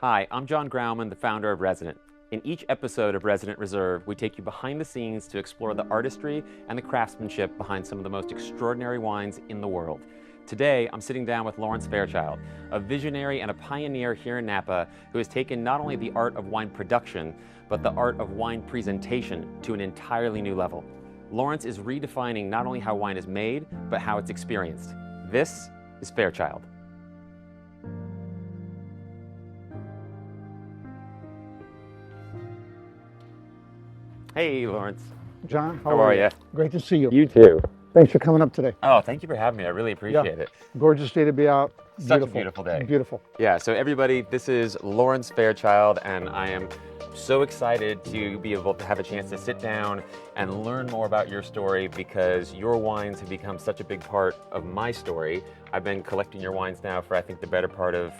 Hi, I'm Jon Grauman, the founder of Resident. In each episode of Resident Reserve, we take you behind the scenes to explore the artistry and the craftsmanship behind some of the most extraordinary wines in the world. Today, I'm sitting down with Lawrence Fairchild, a visionary and a pioneer here in Napa who has taken not only the art of wine production, but the art of wine presentation to an entirely new level. Lawrence is redefining not only how wine is made, but how it's experienced. This is Fairchild. Hey, Lawrence. Jon, How are you? Great to see you. You too. Thanks for coming up today. Oh, thank you for having me. I really appreciate it. Gorgeous day to be out. Such a beautiful day. Beautiful. Yeah, so everybody, this is Lawrence Fairchild, and I am so excited to be able to have a chance to sit down and learn more about your story because your wines have become such a big part of my story. I've been collecting your wines now for, I think, the better part of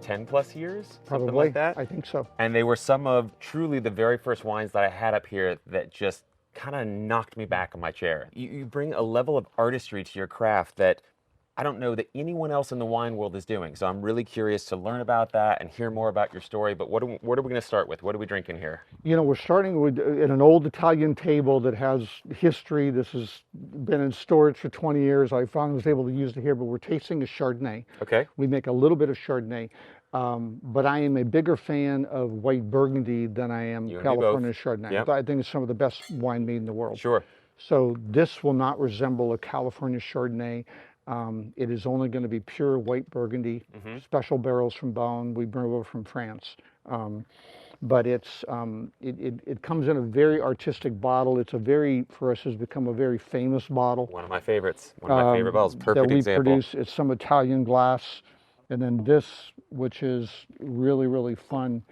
10 plus years, Probably, something like that. I think so. And they were some of truly the very first wines that I had up here that just kind of knocked me back on my chair. You bring a level of artistry to your craft that I don't know that anyone else in the wine world is doing. So I'm really curious to learn about that and hear more about your story. But what are we going to start with? What are we drinking here? You know, we're starting with in an old Italian table that has history. This has been in storage for 20 years. I finally was able to use it here, but we're tasting a Chardonnay. Okay. We make a little bit of Chardonnay, but I am a bigger fan of white Burgundy than I am California Chardonnay. Yep. I think it's some of the best wine made in the world. Sure. So this will not resemble a California Chardonnay. It is only going to be pure white Burgundy, special barrels from Beaune. We bring it over from France. But it's it comes in a very artistic bottle. It's a very, for us, has become a very famous bottle. One of my favorites. One of my favorite bottles. Perfect that we example. produce. It's some Italian glass. And then this, which is really, really fun,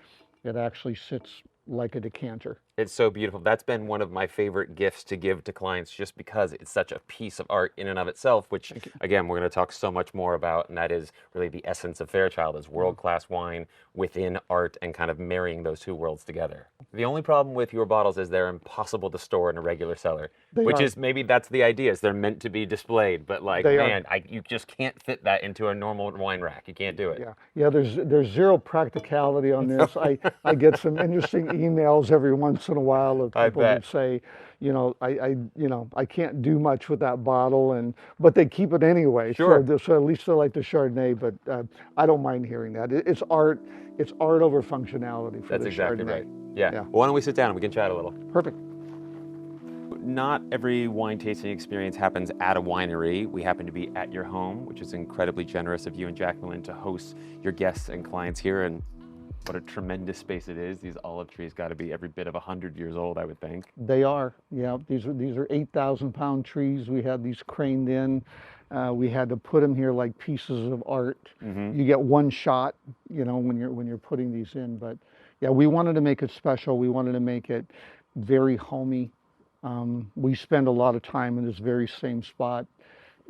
it actually sits like a decanter. It's so beautiful. That's been one of my favorite gifts to give to clients just because it's such a piece of art in and of itself, which again, we're going to talk so much more about, and that is really the essence of Fairchild is world-class wine within art and kind of marrying those two worlds together. The only problem with your bottles is they're impossible to store in a regular cellar, which is maybe that's the idea, is they're meant to be displayed, but like, man, you just can't fit that into a normal wine rack. You can't do it. Yeah, there's zero practicality on this. I get some interesting emails every once in a while of people that say, you know, I can't do much with that bottle, but they keep it anyway. Sure. So at least they like the Chardonnay, but I don't mind hearing that. It's art. It's art over functionality for That's the exactly Chardonnay. right. Yeah. Well, why don't we sit down and we can chat a little? Perfect. Not every wine tasting experience happens at a winery. We happen to be at your home, which is incredibly generous of you and Jacqueline to host your guests and clients here. And what a tremendous space it is. These olive trees got to be every bit of 100 years old, I would think. They are. Yeah, these are 8,000-pound trees. We had these craned in. We had to put them here like pieces of art. You get one shot, you know, when you're putting these in. But yeah, we wanted to make it special. We wanted to make it very homey. We spend a lot of time in this very same spot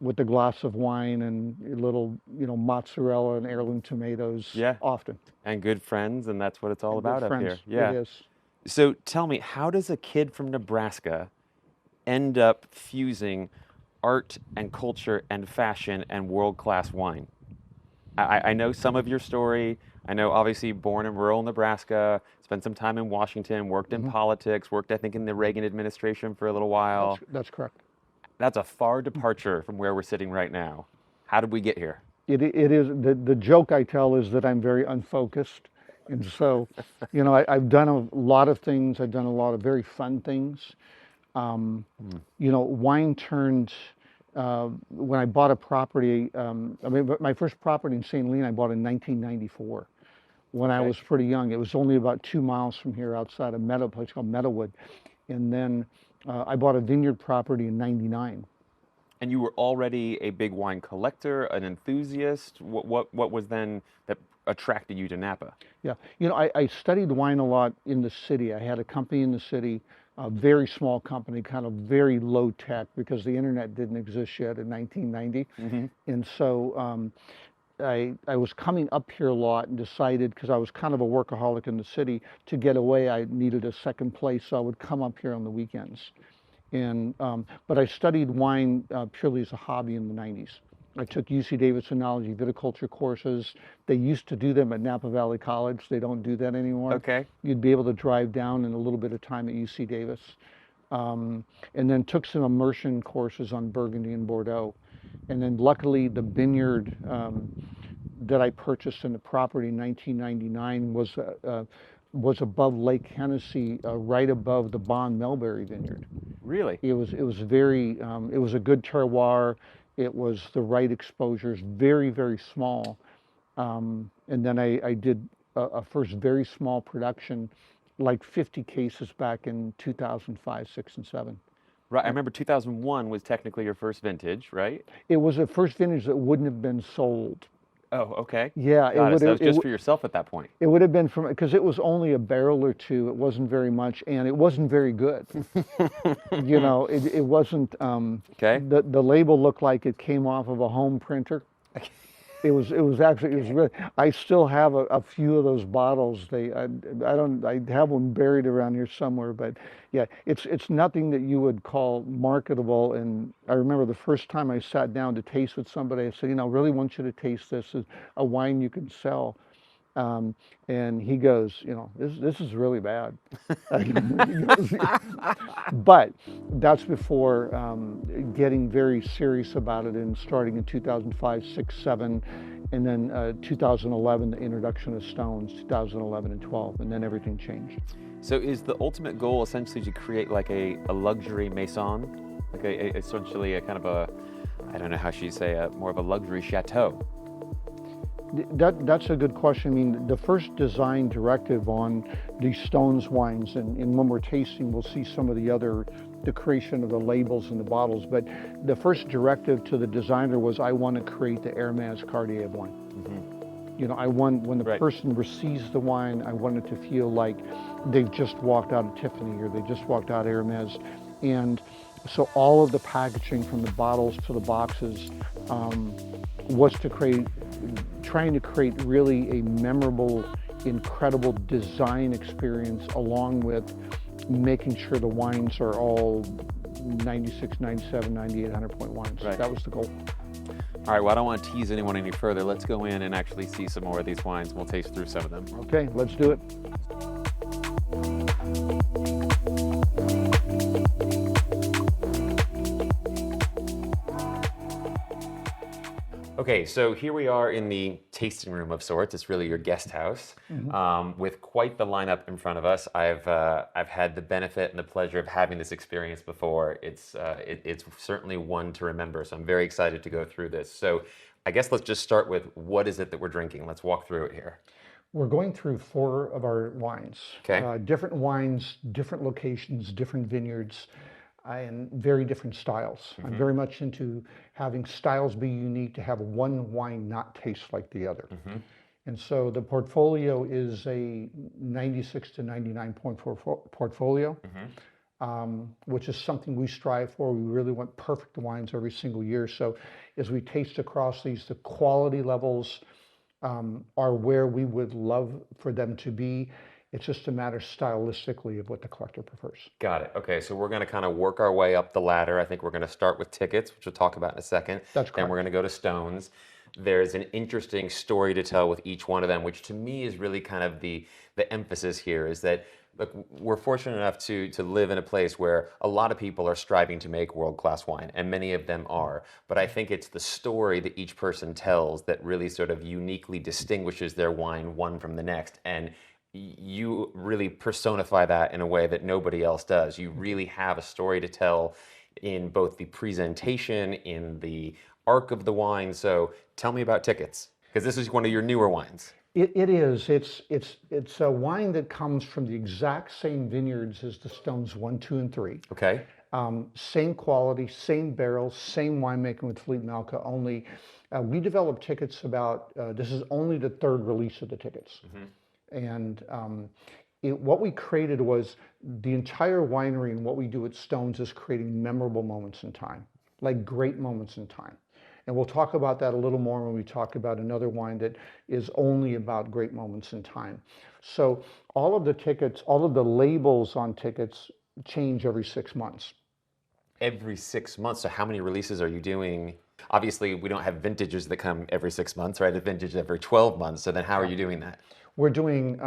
with a glass of wine and a little, you know, mozzarella and heirloom tomatoes often. And good friends, and that's what it's all about up here. Yeah. It is. So tell me, how does a kid from Nebraska end up fusing art and culture and fashion and world-class wine? I know some of your story. I know obviously born in rural Nebraska, spent some time in Washington, worked in politics, worked I think in the Reagan administration for a little while. That's correct. That's a far departure from where we're sitting right now. How did we get here? It is, the joke I tell is that I'm very unfocused. And so, you know, I've done a lot of things. I've done a lot of very fun things. You know, wine turned, when I bought a property, my first property in St. Helena I bought in 1994 when I was pretty young. It was only about 2 miles from here outside a place called Meadowwood. And then I bought a vineyard property in 99. And you were already a big wine collector, an enthusiast. What was then that attracted you to Napa? Yeah, you know, I studied wine a lot in the city. I had a company in the city, a very small company, kind of very low tech because the internet didn't exist yet in 1990. And so I was coming up here a lot and decided, because I was kind of a workaholic in the city, to get away I needed a second place, so I would come up here on the weekends. And but I studied wine purely as a hobby in the 90s. I took UC Davis Enology Viticulture courses. They used to do them at Napa Valley College. They don't do that anymore. Okay. You'd be able to drive down in a little bit of time at UC Davis. And then took some immersion courses on Burgundy and Bordeaux. And then luckily the vineyard that I purchased in the property in 1999 was above Lake Hennessy, right above the Bond Melberry Vineyard. Really? It was very it was a good terroir. It was the right exposures, very very small. And then I did a first very small production, like 50 cases back in 2005, 6, and 7. Right. I remember 2001 was technically your first vintage, right? It was a first vintage that wouldn't have been sold. Oh, okay. Yeah, Got it. So that was just for yourself at that point. it would have been from, because it was only a barrel or two. It wasn't very much, and it wasn't very good. You know, it wasn't. Okay. The label looked like it came off of a home printer. It was actually, it was really, I still have a few of those bottles. I have one buried around here somewhere, but yeah, it's nothing that you would call marketable. And I remember the first time I sat down to taste with somebody, I said, I really want you to taste this as a wine you can sell. And he goes, this is really bad. But that's before getting very serious about it and starting in 2005, 6, 7, and then 2011, the introduction of Stones, 2011 and 12, and then everything changed. So is the ultimate goal essentially to create like a luxury maison, like essentially a kind of a, I don't know how she'd say, more of a luxury chateau? That's a good question. I mean, the first design directive on these Stones wines, and when we're tasting, we'll see some of the creation of the labels and the bottles. But the first directive to the designer was, I want to create the Hermes Cartier of wine. Mm-hmm. I want, when the person receives the wine, I want it to feel like they've just walked out of Tiffany or they just walked out of Hermes. And so all of the packaging, from the bottles to the boxes, was trying to create really a memorable, incredible design experience, along with making sure the wines are all 96, 97, 98, 100 point wines. Right. That was the goal. All right, well, I don't want to tease anyone any further. Let's go in and actually see some more of these wines. We'll taste through some of them. Okay, let's do it. Okay, so here we are in the tasting room of sorts. It's really your guest house, with quite the lineup in front of us. I've had the benefit and the pleasure of having this experience before. It's certainly one to remember. So I'm very excited to go through this. So I guess let's just start with, what is it that we're drinking? Let's walk through it here. We're going through 4 of our wines. Okay. Different wines, different locations, different vineyards, and very different styles. I'm very much into having styles be unique, to have one wine not taste like the other. And so the portfolio is a 96 to 99.4 portfolio, which is something we strive for. We really want perfect wines every single year. So as we taste across these, the quality levels are where we would love for them to be. It's just a matter stylistically of what the collector prefers. Got it. Okay, so we're going to kind of work our way up the ladder. I think we're going to start with tickets, which we'll talk about in a second. That's correct. Then we're going to go to Stones. There's an interesting story to tell with each one of them, which to me is really kind of the emphasis here, is that, look, we're fortunate enough to live in a place where a lot of people are striving to make world-class wine, and many of them are. But I think it's the story that each person tells that really sort of uniquely distinguishes their wine one from the next. And you really personify that in a way that nobody else does. You really have a story to tell in both the presentation, in the arc of the wine. So tell me about Tickets, because this is one of your newer wines. It is. It's a wine that comes from the exact same vineyards as the Stones 1, 2, and 3. Okay. Same quality, same barrels, same winemaking with Fleet Malka. Only we developed Tickets about. This is only the 3rd release of the Tickets. And what we created was, the entire winery, and what we do at Stones is creating memorable moments in time, like great moments in time. And we'll talk about that a little more when we talk about another wine that is only about great moments in time. So all of the Tickets, all of the labels on Tickets change every 6 months. Every 6 months? So how many releases are you doing Obviously, we don't have vintages that come every 6 months, right? A vintage every 12 months. So then how are you doing that? We're doing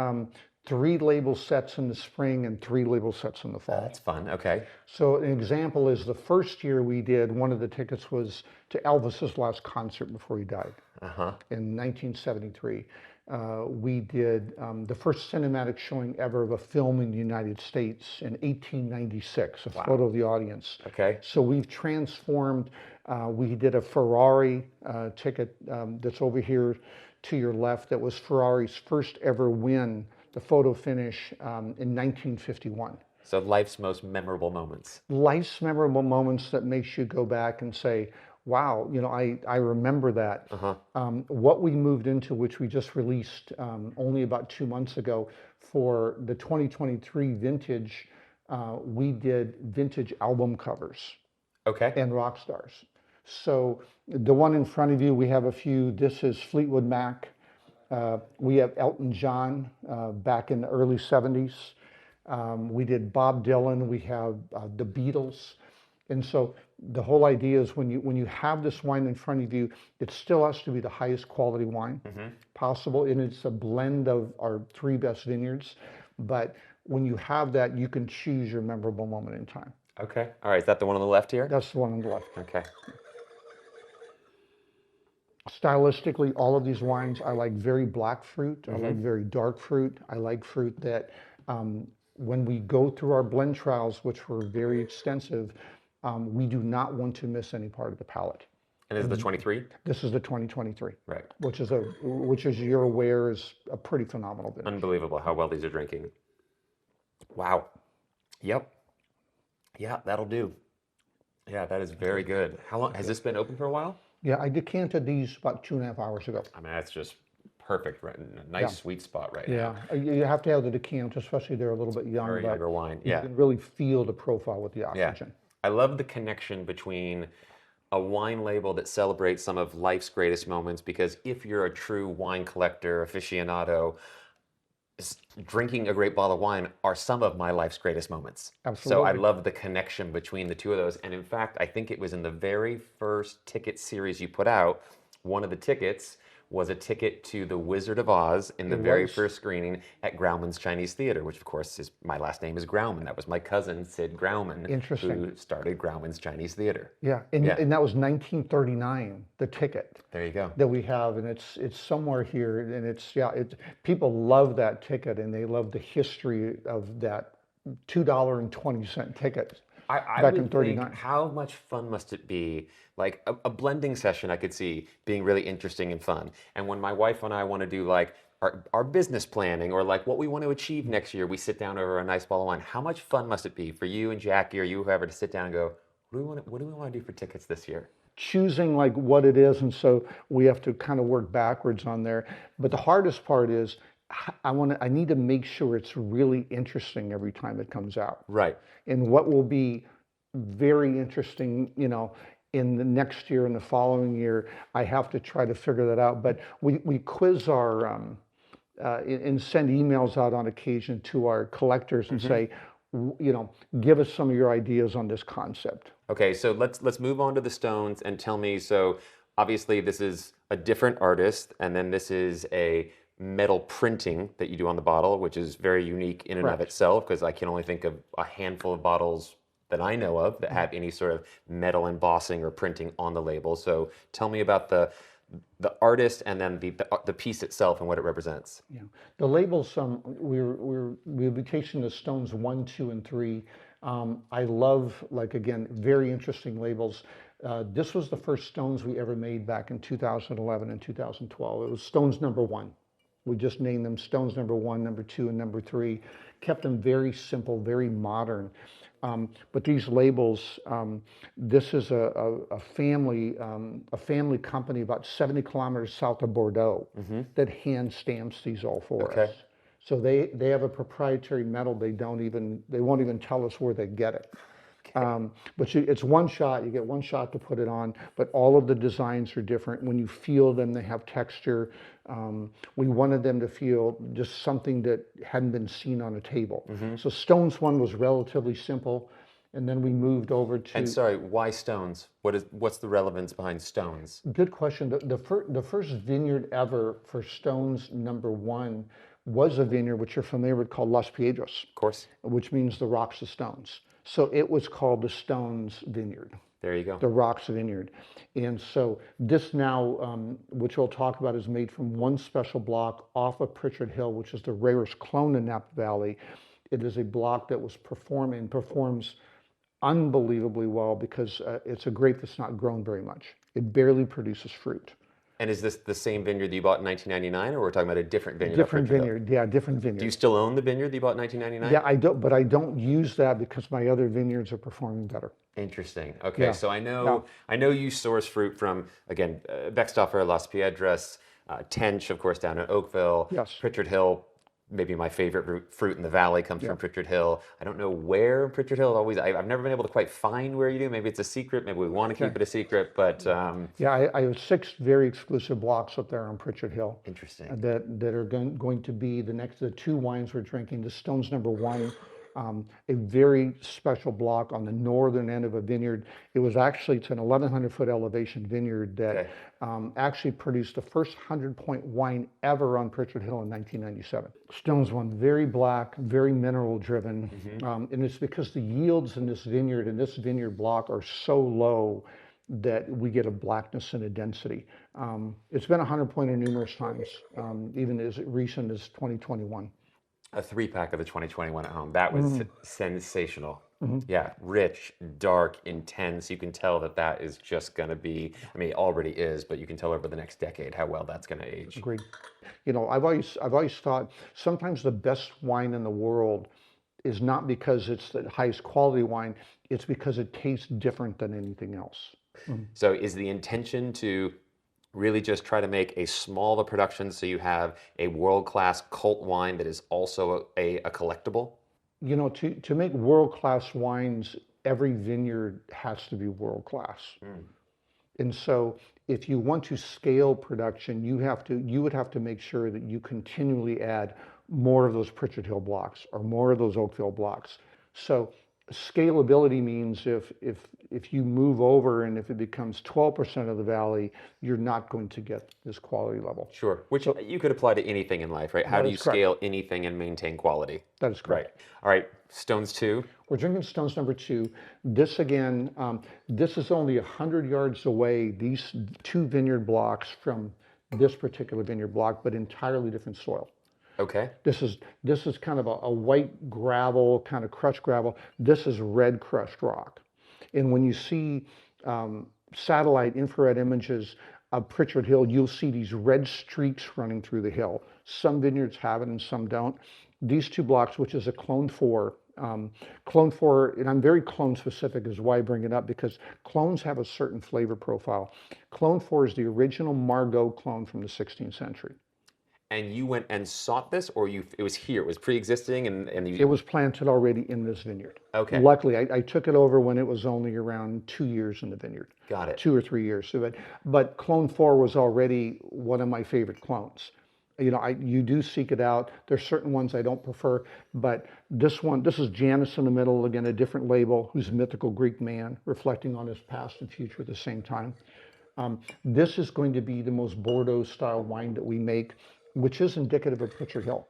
3 label sets in the spring and 3 label sets in the fall. That's fun. Okay. So an example is the first year we did, one of the tickets was to Elvis's last concert before he died in 1973. We did the first cinematic showing ever of a film in the United States in 1896, a photo of the audience. Okay. So we've transformed, we did a Ferrari ticket that's over here to your left that was Ferrari's first ever win, the photo finish in 1951. So life's most memorable moments. Life's memorable moments that makes you go back and say, wow, I remember that. What we moved into, which we just released only about 2 months ago for the 2023 vintage, we did vintage album covers. Okay. And rock stars. So the one in front of you, we have a few. This is Fleetwood Mac. We have Elton John back in the early 70s. We did Bob Dylan. We have the Beatles. And so the whole idea is when you have this wine in front of you, it still has to be the highest quality wine possible. And it's a blend of our 3 best vineyards. But when you have that, you can choose your memorable moment in time. Okay. All right. Is that the one on the left here? That's the one on the left. Okay. Stylistically, all of these wines, I like very black fruit. I like very dark fruit. I like fruit that when we go through our blend trials, which were very extensive, we do not want to miss any part of the palate. And this is the 23? This is the 2023. Right. Which is you're aware is a pretty phenomenal vintage. Unbelievable how well these are drinking. Wow. Yep. Yeah, that'll do. Yeah, that is very good. How long has this been open for a while? Yeah, I decanted these about 2.5 hours ago. I mean, that's just perfect, right? Nice sweet spot right now. Yeah, you have to have the decant, especially they're a little bit young. Very younger wine. You can really feel the profile with the oxygen. I love the connection between a wine label that celebrates some of life's greatest moments, because if you're a true wine collector, aficionado, drinking a great bottle of wine are some of my life's greatest moments. Absolutely. So I love the connection between the two of those. And in fact, I think it was in the very first ticket series you put out, one of the tickets was a ticket to the Wizard of Oz in the very first screening at Grauman's Chinese Theater, which of course is, my last name is Grauman. That was my cousin, Sid Grauman, who started Grauman's Chinese Theater. Yeah, and that was 1939, the ticket. There you go. That we have, and it's somewhere here, and people love that ticket, and they love the history of that $2.20 ticket. I back would in 39. think, how much fun must it be? Like a blending session, I could see being really interesting and fun. And when my wife and I want to do like our business planning or like what we want to achieve next year, we sit down over a nice bottle of wine. How much fun must it be for you and Jackie or you, whoever, to sit down and go, what do we want to do for tickets this year? Choosing like what it is, and so we have to kind of work backwards on there. But the hardest part is I need to make sure it's really interesting every time it comes out. Right. And what will be very interesting, in the next year and the following year, I have to try to figure that out. But we quiz our and send emails out on occasion to our collectors and say, give us some of your ideas on this concept. Okay, so let's move on to the stones and tell me. So obviously this is a different artist, and then this is a metal printing that you do on the bottle, which is very unique in and of itself, because I can only think of a handful of bottles that I know of that have any sort of metal embossing or printing on the label. So tell me about the artist and then the piece itself and what it represents. Yeah, the labels. We'll be tasting the stones 1, 2, and 3. I love, again, very interesting labels. This was the first stones we ever made back in 2011 and 2012. It was stones number 1. We just named them stones number 1, number 2, and number 3. Kept them very simple, very modern. But these labels, this is a family company about 70 kilometers south of Bordeaux that hand stamps these all for us. So they have a proprietary metal. They won't even tell us where they get it. But it's one shot. You get one shot to put it on. But all of the designs are different. When you feel them, they have texture. We wanted them to feel just something that hadn't been seen on a table. So Stones 1 was relatively simple. And then we moved over And to, sorry, why stones? What's the relevance behind stones? good question. The first vineyard ever for Stones #1 was a vineyard which you're familiar with called Los Piedras, Of course. which means the rocks of stones. So it was called the Stones Vineyard, There you go. the Rocks Vineyard. And so this now, which we'll talk about, is made from one special block off of Pritchard Hill, which is the rarest clone in Napa Valley. It is a block that was performs unbelievably well because it's a grape that's not grown very much. It barely produces fruit. And is this the same vineyard that you bought in 1999, or we're talking about a different vineyard? Different vineyard, yeah, different vineyard. Do you still own the vineyard that you bought in 1999? Yeah, I don't, but I don't use that because my other vineyards are performing better. Interesting. Okay, Yeah. so I know you source fruit from, again, Beckstoffer, Las Piedras, Tench, of course, down in Oakville. Yes. Pritchard Hill, maybe my favorite fruit in the valley comes from Pritchard Hill. I don't know where in Pritchard Hill. I've never been able to quite find where you do. Maybe it's a secret. Maybe we want to keep it a secret. But Yeah, I have 6 very exclusive blocks up there on Pritchard Hill. Interesting. That are going to be the 2 wines we're drinking. The Stones #1, a very special block on the northern end of a vineyard. It's an 1,100-foot elevation vineyard that actually produced the first 100-point wine ever on Pritchard Hill in 1997. Stones #1, very black, very mineral driven, and it's because the yields in this vineyard block are so low that we get a blackness and a density. It's been a 100-pointer numerous times, even as recent as 2021. A 3-pack of the 2021 at home. That was sensational. Yeah, rich, dark, intense. You can tell that is just going to be, I mean, it already is, but you can tell over the next decade how well that's going to age. Agreed. You know, I've always thought sometimes the best wine in the world is not because it's the highest quality wine, it's because it tastes different than anything else. So is the intention to really just try to make a smaller production so you have a world-class cult wine that is also a collectible? You know, to make world-class wines, every vineyard has to be world-class. And so if you want to scale production, you would have to make sure that you continually add more of those Pritchard Hill blocks or more of those Oakville blocks. So scalability means if you move over and if it becomes 12% of the valley, you're not going to get this quality level. Sure, which you could apply to anything in life, right? How do you scale anything and maintain quality? That is correct. Right. All right, Stones 2. We're drinking Stones #2. This again, this is only 100 yards away, these 2 vineyard blocks from this particular vineyard block, but entirely different soil. Okay. This is kind of a white gravel, kind of crushed gravel. This is red crushed rock. And when you see satellite infrared images of Pritchard Hill, you'll see these red streaks running through the hill. Some vineyards have it and some don't. These 2 blocks, which is a Clone 4, and I'm very clone specific is why I bring it up, because clones have a certain flavor profile. Clone 4 is the original Margaux clone from the 16th century. And you went and sought this, or it was here, it was pre-existing, and you... It was planted already in this vineyard. Okay. Luckily, I took it over when it was only around 2 years in the vineyard. Got it. 2 or 3 years. But Clone 4 was already one of my favorite clones. You know, you do seek it out. There's certain ones I don't prefer, but this is Janus in the middle, again, a different label, who's a mythical Greek man, reflecting on his past and future at the same time. This is going to be the most Bordeaux-style wine that we make, which is indicative of Pritchard Hill.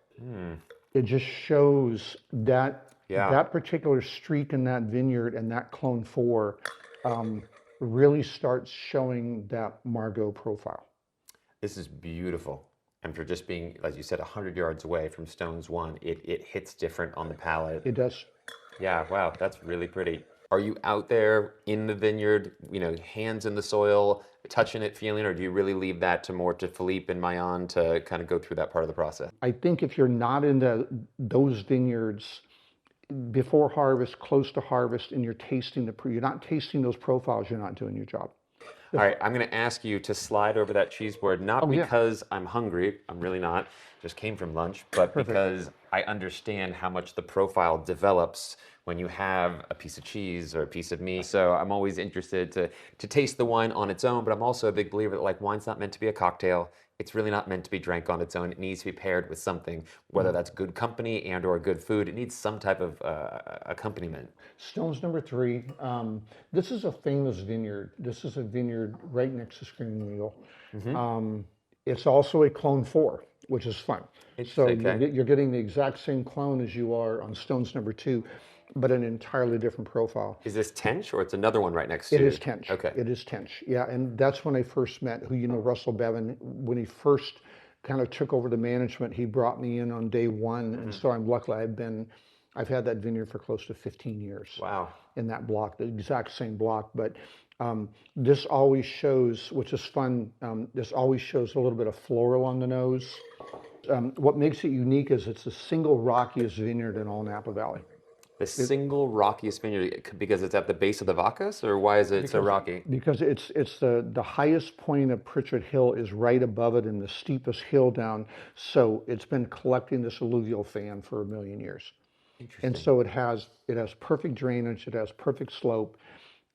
It just shows that that particular streak in that vineyard and that Clone 4 really starts showing that Margaux profile. This is beautiful. And for just being, as you said, 100 yards away from Stones 1, it hits different on the palate. It does. Yeah, wow, that's really pretty. Are you out there in the vineyard, you know, hands in the soil, touching it, feeling, or do you really leave that to Philippe and Mayan to kind of go through that part of the process? I think if you're not into those vineyards before harvest, close to harvest, and you're not tasting those profiles, you're not doing your job. All right, I'm going to ask you to slide over that cheese board, not because I'm hungry, I'm really not, just came from lunch, but because I understand how much the profile develops when you have a piece of cheese or a piece of meat. So I'm always interested to taste the wine on its own, but I'm also a big believer that, like, wine's not meant to be a cocktail. it's really not meant to be drank on its own. It needs to be paired with something, whether that's good company and or good food. It needs some type of accompaniment. Stones number three. This is a famous vineyard. This is a vineyard right next to Screaming Eagle. It's also a clone 4, which is fun. So Okay. you're getting the exact same clone as you are on Stones number 2, but an entirely different profile. Is this Tench or it's another one right next to It is Tench. Okay. It is Tench. Yeah, and that's when I first met Russell Bevan. When he first kind of took over the management, he brought me in on day one, and so I'm lucky. I've had that vineyard for close to 15 years. Wow. In that block, the exact same block, but this always shows, which is fun, this always shows a little bit of floral on the nose. What makes it unique is it's the single rockiest vineyard in all Napa Valley. The single rockiest vineyard because it's at the base of the Vacas, or why is it so rocky? Because it's the highest point of Pritchard Hill is right above it and the steepest hill down. So it's been collecting this alluvial fan for a million years. And so it has perfect drainage, it has perfect slope.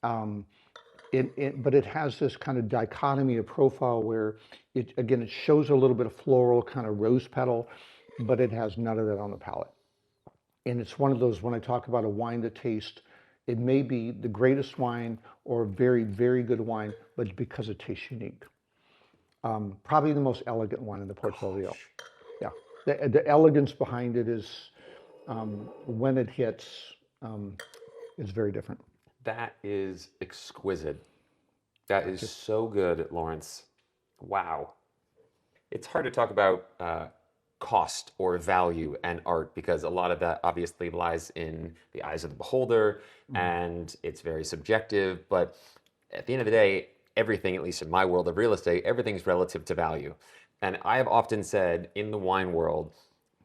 But it has this kind of dichotomy of profile where it shows a little bit of floral, kind of rose petal, but it has none of that on the palate. And it's one of those, when I talk about a wine that tastes, it may be the greatest wine or a very, very good wine, but because it tastes unique. Probably the most elegant wine in the portfolio. Gosh. Yeah, the elegance behind it is, when it hits, it's very different. That is exquisite. That is so good, Lawrence. Wow. It's hard to talk about cost or value and art because a lot of that obviously lies in the eyes of the beholder and it's very subjective. But at the end of the day, everything, at least in my world of real estate, everything's relative to value. And I have often said in the wine world,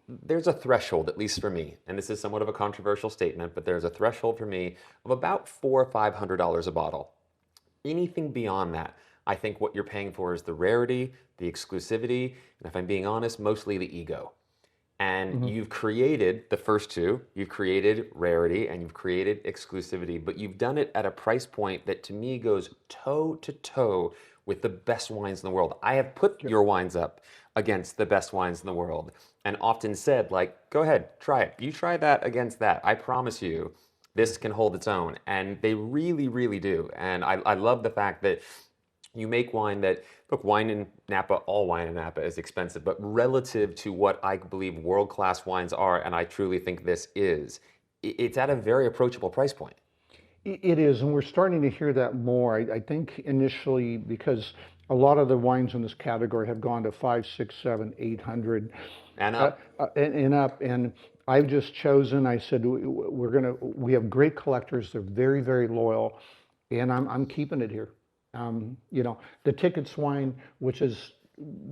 there's a threshold, at least for me, and this is somewhat of a controversial statement, but there's a threshold for me of about $400 or $500 a bottle. Anything beyond that, I think what you're paying for is the rarity, the exclusivity, and if I'm being honest, mostly the ego. And you've created the first two, you've created rarity and you've created exclusivity, but you've done it at a price point that to me goes toe to toe with the best wines in the world. I have put your wines up against the best wines in the world and often said, like, go ahead, try it. You try that against that. I promise you, this can hold its own. And they really, really do. And I love the fact that you make wine that, look, wine in Napa, all wine in Napa is expensive, but relative to what I believe world-class wines are, and I truly think this is, it's at a very approachable price point. It is, and we're starting to hear that more. I think initially, because a lot of the wines in this category have gone to 5, 6, 7, 800 and up, and I've just chosen. I said we have great collectors. They're very, very loyal, and I'm keeping it here. The Tickets wine, which is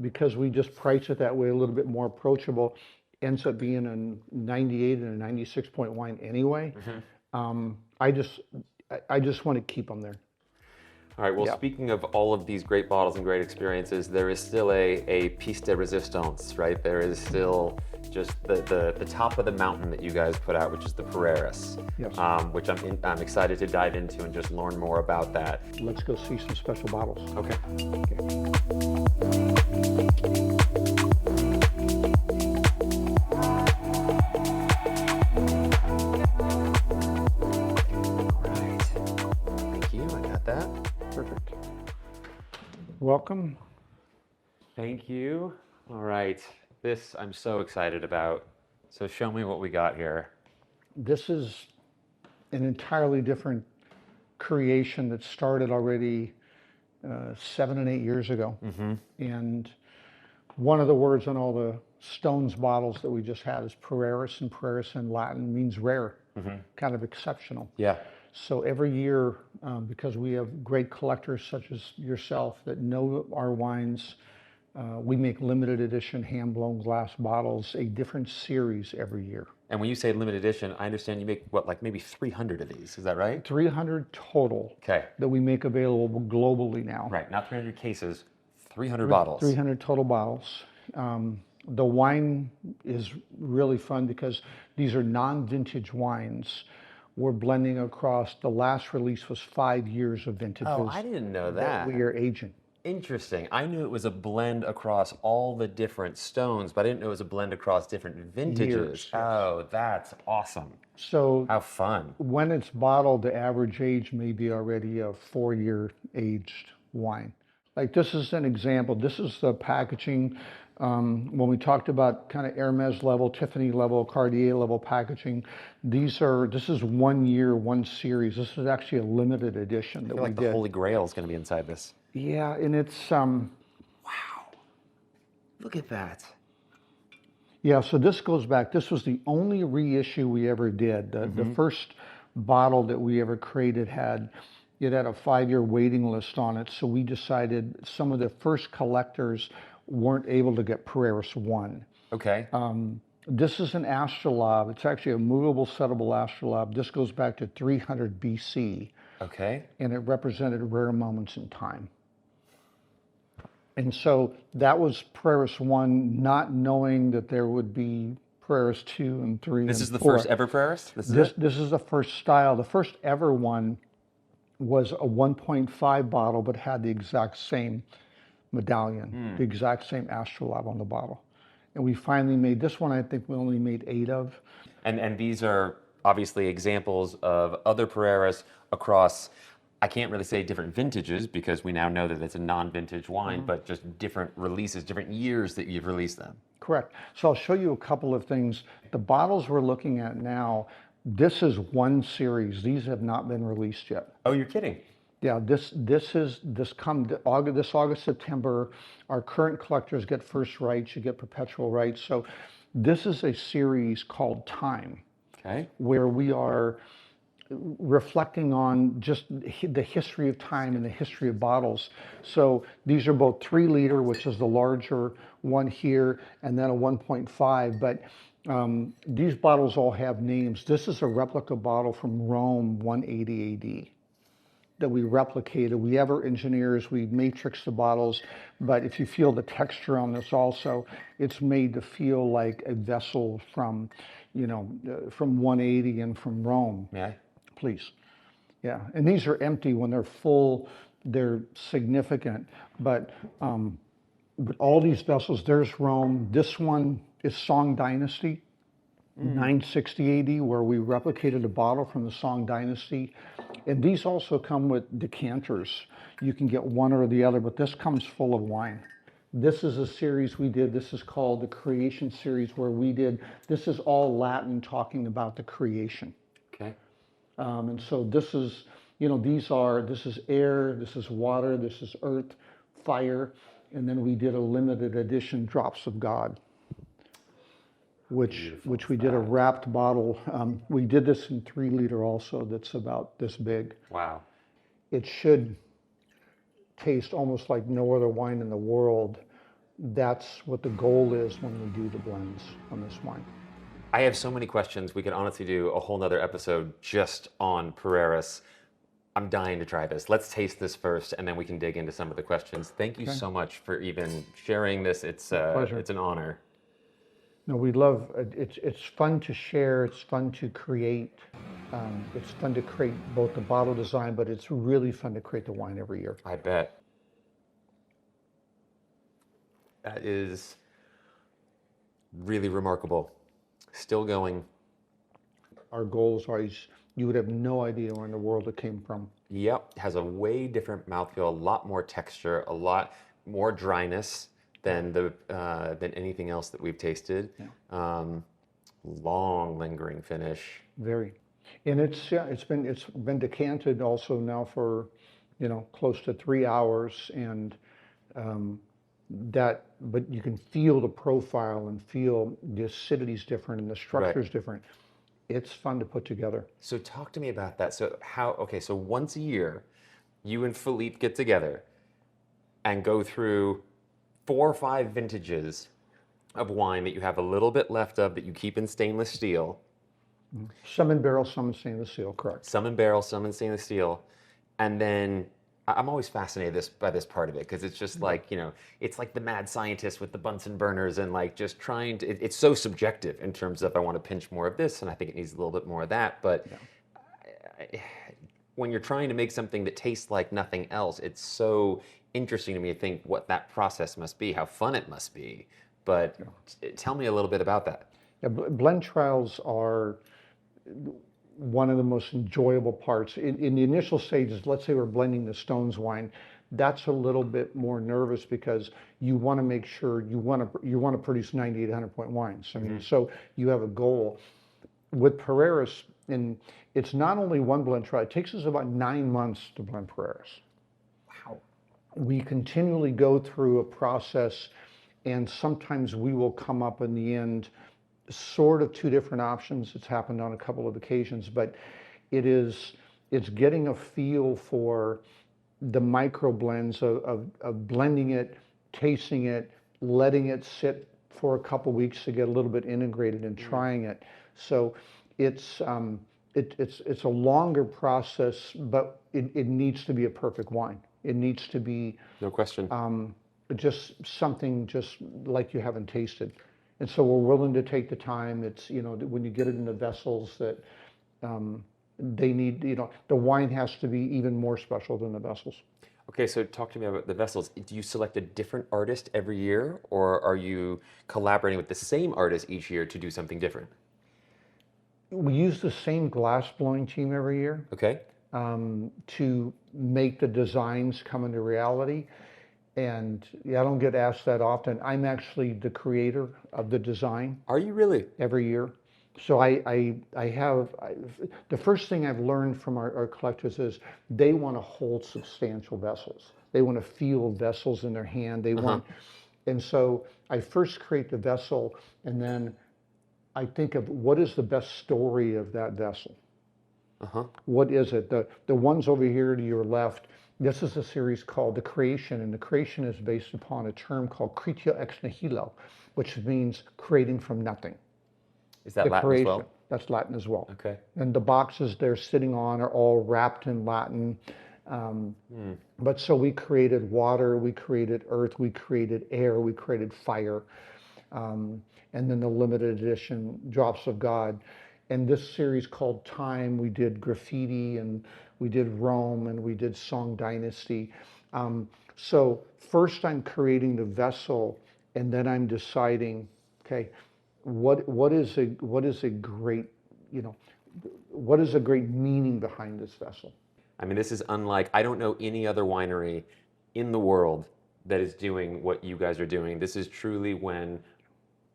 because we just price it that way, a little bit more approachable, ends up being a 98 and a 96 point wine anyway. I just want to keep them there. All right, well, speaking of all of these great bottles and great experiences, there is still a piece de resistance, right? There is still just the top of the mountain that you guys put out, which is the Pereiras, which I'm excited to dive into and just learn more about that. Let's go see some special bottles. Okay. Perfect. Welcome. Thank you. All right. This I'm so excited about. So show me what we got here. This is an entirely different creation that started already 7 and 8 years ago. And one of the words on all the Stones bottles that we just had is Pereiras, and Pereiras in Latin means rare, kind of exceptional. Yeah. So every year, because we have great collectors such as yourself that know our wines, we make limited edition hand-blown glass bottles, a different series every year. And when you say limited edition, I understand you make, what, like maybe 300 of these, is that right? 300 total that we make available globally now. Right, not 300 cases, 300 bottles. 300 total bottles. The wine is really fun because these are non-vintage wines. We're blending across, the last release was 5 years of vintages. Oh, I didn't know that. We are aging. Interesting. I knew it was a blend across all the different stones, but I didn't know it was a blend across different vintages. Years, yes. Oh, that's awesome. So How fun. when it's bottled, the average age may be already a 4-year aged wine. Like this is an example. This is the packaging. When we talked about kind of Hermes level, Tiffany level, Cartier level packaging, this is 1 year, one series. This is actually a limited edition I that feel we like did. the Holy Grail is going to be inside this. Yeah, and it's Wow. Look at that. yeah. So this goes back. This was the only reissue we ever did. The first bottle that we ever created had a 5-year waiting list on it. So we decided some of the first collectors weren't able to get Polaris 1. Okay. This is an astrolabe. It's actually a movable, settable astrolabe. This goes back to 300 BC, Okay. and it represented rare moments in time. And so that was Polaris 1, not knowing that there would be Polaris 2 and 3 This and is the 4. first ever Polaris? This is the first style. The first ever one was a 1.5 bottle, but had the exact same medallion, the exact same astrolabe on the bottle. And we finally made this one. I think we only made 8 of. And these are obviously examples of other Polaris across, I can't really say different vintages because we now know that it's a non-vintage wine, but just different releases, different years that you've released them. Correct. So I'll show you a couple of things. The bottles we're looking at now, this is one series. These have not been released yet. Oh, you're kidding. Yeah, this August, September, our current collectors get first rights, you get perpetual rights. So this is a series called Time, Okay. where we are reflecting on just the history of time and the history of bottles. So these are both 3 liter, which is the larger one here, and then a 1.5. But these bottles all have names. This is a replica bottle from Rome, 180 AD. That we replicated. We have our engineers, we matrix the bottles, but if you feel the texture on this also, it's made to feel like a vessel from, from 180 and from Rome. May I? Please. Yeah, and these are empty. When they're full, they're significant, but all these vessels, there's Rome. This one is Song Dynasty, 960 AD, where we replicated a bottle from the Song Dynasty. And these also come with decanters. You can get one or the other, but this comes full of wine. This is a series we did. This is called the Creation Series, where this is all Latin talking about the creation. Okay. And so this is, this is air, this is water, this is earth, fire, and then we did a limited edition Drops of God, which we did a wrapped bottle. We did this in 3 liter also. That's about this big. Wow. It should taste almost like no other wine in the world. That's what the goal is when we do the blends on this wine. I have so many questions. We could honestly do a whole nother episode just on Polaris. I'm dying to try this. Let's taste this first, and then we can dig into some of the questions. Thank you so much for even sharing this. It's an honor. No, we love it. It's fun to share. It's fun to create. It's fun to create both the bottle design, but it's really fun to create the wine every year. I bet. That is really remarkable. Still going. Our goal is always, you would have no idea where in the world it came from. Yep, has a way different mouthfeel, a lot more texture, a lot more dryness than anything else that we've tasted. Yeah. Long lingering finish. Very, and it's been decanted also now for, close to 3 hours, and but you can feel the profile and feel the acidity's different and the structure's different. It's fun to put together. So talk to me about that. So so once a year, you and Philippe get together and go through 4 or 5 vintages of wine that you have a little bit left of that you keep in stainless steel. Some in barrel, some in stainless steel, correct. Some in barrel, some in stainless steel. And then I'm always fascinated by this part of it because it's just like, it's like the mad scientist with the Bunsen burners and like just trying to, it's so subjective in terms of I want to pinch more of this and I think it needs a little bit more of that. But when you're trying to make something that tastes like nothing else, it's so interesting to me to think what that process must be, how fun it must be. But tell me a little bit about that. Yeah, blend trials are one of the most enjoyable parts. In the initial stages, let's say we're blending the Stones wine, that's a little bit more nervous because you want to make sure you want to produce 90 to 100 point wines. I mean, so you have a goal. With Pereiras, and it's not only one blend trial, it takes us about 9 months to blend Pereiras. Wow. We continually go through a process, and sometimes we will come up in the end sort of two different options. It's happened on a couple of occasions, but it's getting a feel for the micro blends of blending it, tasting it, letting it sit for a couple weeks to get a little bit integrated, and trying it. So it's a longer process, but it needs to be a perfect wine. It needs to be, no question, just something just like you haven't tasted. And so we're willing to take the time. It's, when you get it in the vessels that they need, the wine has to be even more special than the vessels. Okay, so talk to me about the vessels. Do you select a different artist every year, or are you collaborating with the same artist each year to do something different? We use the same glass blowing team every year. Okay. To make the designs come into reality. And I don't get asked that often. I'm actually the creator of the design. Are you really? Every year. So the first thing I've learned from our collectors is they want to hold substantial vessels. They want to feel vessels in their hand. They want, and so I first create the vessel, and then I think of what is the best story of that vessel. What is it? The ones over here to your left, this is a series called The Creation, and The Creation is based upon a term called creatio ex nihilo, which means creating from nothing. Is that Latin as well? That's Latin as well. Okay. And the boxes they're sitting on are all wrapped in Latin. But so we created water, we created earth, we created air, we created fire. And then the limited edition, Drops of God. And this series called Time, we did graffiti, and we did Rome, and we did Song Dynasty. So first I'm creating the vessel, and then I'm deciding, okay, what is a great, what is a great meaning behind this vessel? I mean, this is unlike, I don't know any other winery in the world that is doing what you guys are doing. This is truly when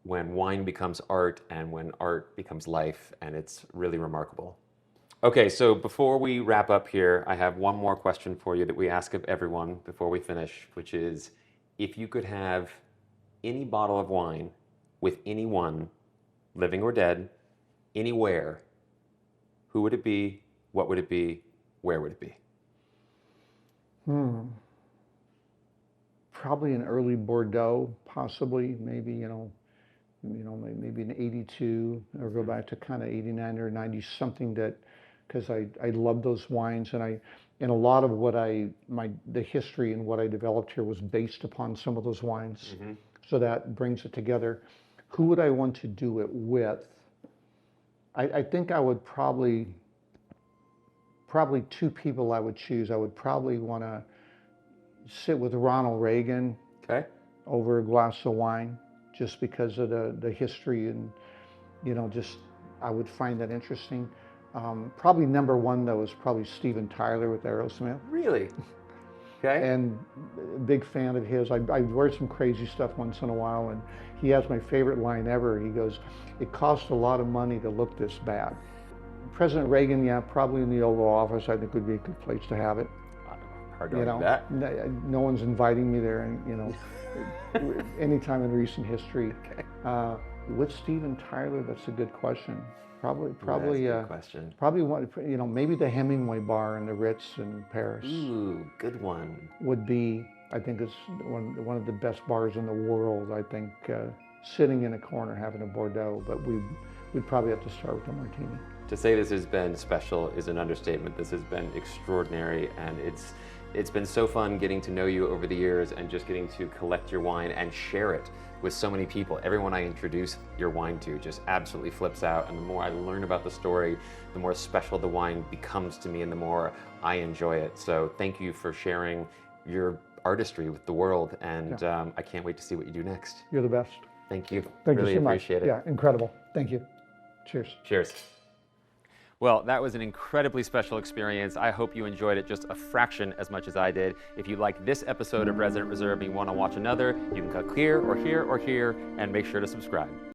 wine becomes art and when art becomes life, and it's really remarkable. Okay, so before we wrap up here, I have one more question for you that we ask of everyone before we finish, which is, if you could have any bottle of wine with anyone, living or dead, anywhere, who would it be, what would it be, where would it be? Probably an early Bordeaux, possibly, maybe, maybe an 82, or go back to kind of 89 or 90, something that, because I love those wines, and a lot of what the history and what I developed here was based upon some of those wines. So that brings it together. Who would I want to do it with? I think I would probably two people I would choose. I would probably want to sit with Ronald Reagan over a glass of wine, just because of the history, and just I would find that interesting. Probably number one though is probably Steven Tyler with Aerosmith. Really? Okay. And big fan of his. I wear some crazy stuff once in a while, and he has my favorite line ever. He goes, "It costs a lot of money to look this bad." President Reagan, yeah, probably in the Oval Office, I think would be a good place to have it. Hard to argue that. No one's inviting me there, and anytime in recent history. With Steven Tyler, that's a good question. Probably, good question. Probably one, maybe the Hemingway bar in the Ritz in Paris. Ooh, good one. Would be, I think it's one of the best bars in the world. I think sitting in a corner having a Bordeaux, but we'd probably have to start with a martini. To say this has been special is an understatement. This has been extraordinary, and it's been so fun getting to know you over the years and just getting to collect your wine and share it with so many people. Everyone I introduce your wine to just absolutely flips out, and the more I learn about the story, the more special the wine becomes to me and the more I enjoy it. So thank you for sharing your artistry with the world, and I can't wait to see what you do next. You're the best. Thank you. Thank really you so much. appreciate it. Yeah, incredible. Thank you. Cheers. Cheers. Well, that was an incredibly special experience. I hope you enjoyed it just a fraction as much as I did. If you like this episode of Resident Reserve and you want to watch another, you can click here or here or here and make sure to subscribe.